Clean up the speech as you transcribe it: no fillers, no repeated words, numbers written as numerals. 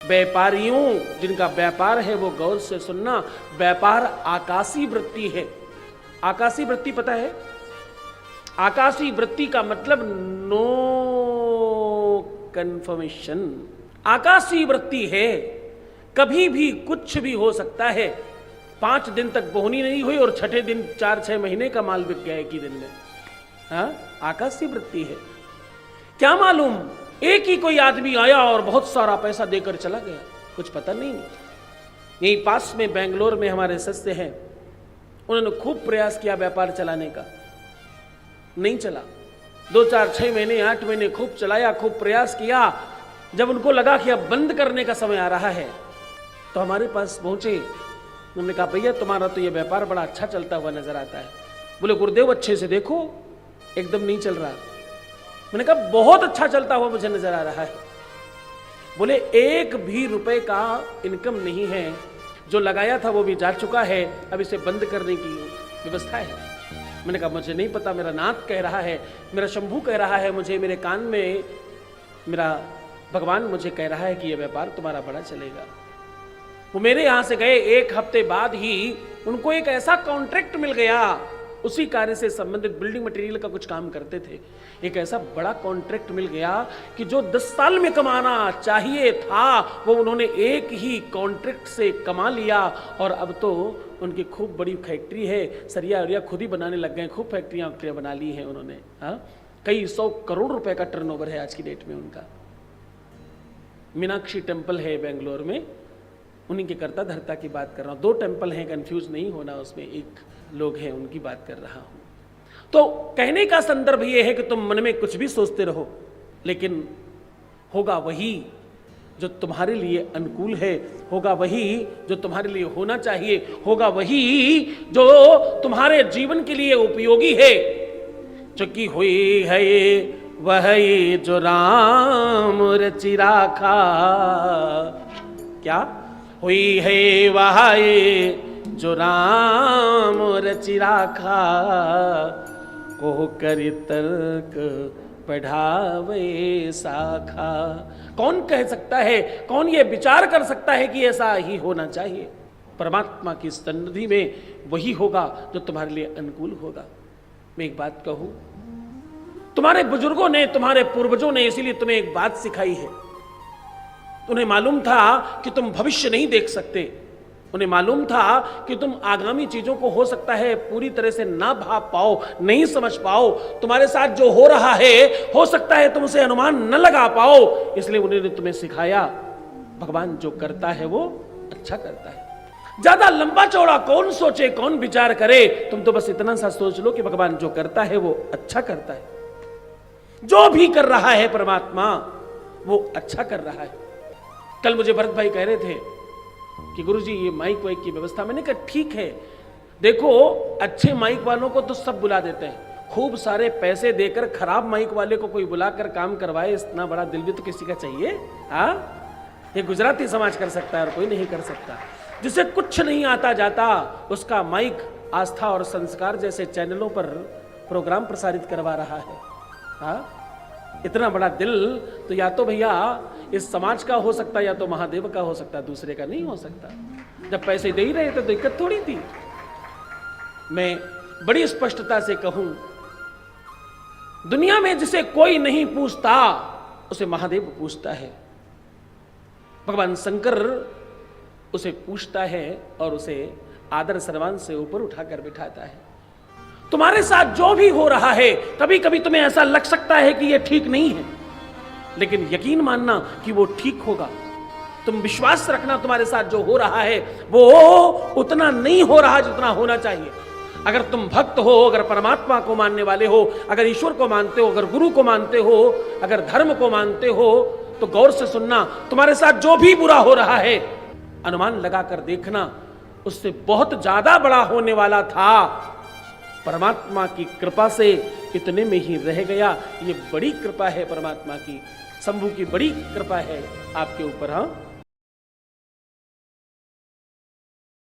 व्यापारियों जिनका व्यापार है वो गौर से सुनना, व्यापार आकाशी वृत्ति है। आकाशी वृत्ति पता है? आकाशी वृत्ति का मतलब नो कंफर्मेशन। आकाशी वृत्ति है, कभी भी कुछ भी हो सकता है। 5 दिन तक बोहनी नहीं हुई और छठे दिन 4-6 महीने का माल बिक गया एक ही दिन में। हाँ, आकाशी वृत्ति है। क्या मालूम एक ही कोई आदमी आया और बहुत सारा पैसा देकर चला गया, कुछ पता नहीं। यही पास में बेंगलोर में हमारे सदस्य हैं, उन्होंने खूब प्रयास किया व्यापार चलाने का, नहीं चला। 2-4-6 महीने 8 महीने खूब चलाया, खूब प्रयास किया। जब उनको लगा कि अब बंद करने का समय आ रहा है तो हमारे पास पहुंचे। उन्होंने कहा भैया तुम्हारा तो ये व्यापार बड़ा अच्छा चलता हुआ नजर आता है। बोले गुरुदेव अच्छे से देखो, एकदम नहीं चल रहा। मैंने कहा बहुत अच्छा चलता हुआ मुझे नजर आ रहा है। बोले 1 भी रुपए का इनकम नहीं है, जो लगाया था वो भी जा चुका है, अब इसे बंद करने की व्यवस्था है। मैंने कहा मुझे नहीं पता, मेरा नाथ कह रहा है, मेरा शंभू कह रहा है, मुझे मेरे कान में मेरा भगवान मुझे कह रहा है कि यह व्यापार तुम्हारा बड़ा चलेगा। वो मेरे यहां से गए, 1 हफ्ते बाद ही उनको एक ऐसा कॉन्ट्रैक्ट मिल गया, उसी कार्य से संबंधित बिल्डिंग मटेरियल का कुछ काम करते थे। एक ऐसा बड़ा कॉन्ट्रैक्ट मिल गया कि जो 10 साल में कमाना चाहिए था वो उन्होंने एक ही कॉन्ट्रैक्ट से कमा लिया। और अब तो उनकी खूब बड़ी फैक्ट्री है, सरिया उरिया खुद ही बनाने लग गए, खूब फैक्ट्रियां बना ली हैं उन्होंने। हाँ, कई 100 करोड़ रुपए का टर्नओवर है आज की डेट में उनका। मीनाक्षी टेम्पल है बेंगलोर में, उन्हीं के कर्ता धर्ता की बात कर रहा हूं। 2 टेम्पल हैं, कंफ्यूज नहीं होना, उसमें एक लोग हैं उनकी बात कर रहा हूं। तो कहने का संदर्भ यह है कि तुम मन में कुछ भी सोचते रहो, लेकिन होगा वही जो तुम्हारे लिए अनुकूल है, होगा वही जो तुम्हारे लिए होना चाहिए, होगा वही जो तुम्हारे जीवन के लिए उपयोगी है। चुकी हुई है वह जो राम रचि राखा, क्या हुई है वह जो राम रचि राखा, को कर तर्क पढ़ावे साखा। कौन कह सकता है, कौन ये विचार कर सकता है कि ऐसा ही होना चाहिए? परमात्मा की सन्निधि में वही होगा जो तुम्हारे लिए अनुकूल होगा। मैं एक बात कहूं, तुम्हारे बुजुर्गों ने, तुम्हारे पूर्वजों ने इसीलिए तुम्हें एक बात सिखाई है। उन्हें मालूम था कि तुम भविष्य नहीं देख सकते, उन्हें मालूम था कि तुम आगामी चीजों को हो सकता है पूरी तरह से ना भाप पाओ, नहीं समझ पाओ। तुम्हारे साथ जो हो रहा है हो सकता है तुम उसे अनुमान न लगा पाओ, इसलिए उन्होंने तुम्हें सिखाया भगवान जो करता है वो अच्छा करता है। ज्यादा लंबा चौड़ा कौन सोचे, कौन विचार करे, तुम तो बस इतना सा सोच लो कि भगवान जो करता है वो अच्छा करता है। जो भी कर रहा है परमात्मा वो अच्छा कर रहा है। कल मुझे भरत भाई कह रहे थे कि गुरुजी ये माइक वाइक की व्यवस्था, मैंने कहा ठीक है, देखो अच्छे माइक वालों को तो सब बुला देते हैं, खूब सारे पैसे देकर खराब माइक वाले को कोई बुलाकर काम करवाए, इतना बड़ा दिल भी तो किसी का चाहिए। हाँ, ये गुजराती समाज कर सकता है और कोई नहीं कर सकता। जिसे कुछ नहीं आता जाता उसका माइक आस्था और संस्कार जैसे चैनलों पर प्रोग्राम प्रसारित करवा रहा है। हाँ, इतना बड़ा दिल तो या तो भैया इस समाज का हो सकता है या तो महादेव का हो सकता है, दूसरे का नहीं हो सकता। जब पैसे दे ही रहे थे तो दिक्कत थोड़ी थी। मैं बड़ी स्पष्टता से कहूं, दुनिया में जिसे कोई नहीं पूछता उसे महादेव पूछता है, भगवान शंकर उसे पूछता है और उसे आदर सम्मान से ऊपर उठाकर बिठाता है। तुम्हारे साथ जो भी हो रहा है, कभी कभी तुम्हें ऐसा लग सकता है कि यह ठीक नहीं है, लेकिन यकीन मानना कि वो ठीक होगा। तुम विश्वास रखना तुम्हारे साथ जो हो रहा है वो उतना नहीं हो रहा जितना होना चाहिए। अगर तुम भक्त हो, अगर परमात्मा को मानने वाले हो, अगर ईश्वर को मानते हो, अगर गुरु को मानते हो, अगर धर्म को मानते हो, तो गौर से सुनना, तुम्हारे साथ जो भी बुरा हो रहा है अनुमान लगाकर देखना उससे बहुत ज्यादा बड़ा होने वाला था। परमात्मा की कृपा से इतने में ही रह गया। ये बड़ी कृपा है परमात्मा की, शंभू की बड़ी कृपा है आपके ऊपर। हाँ,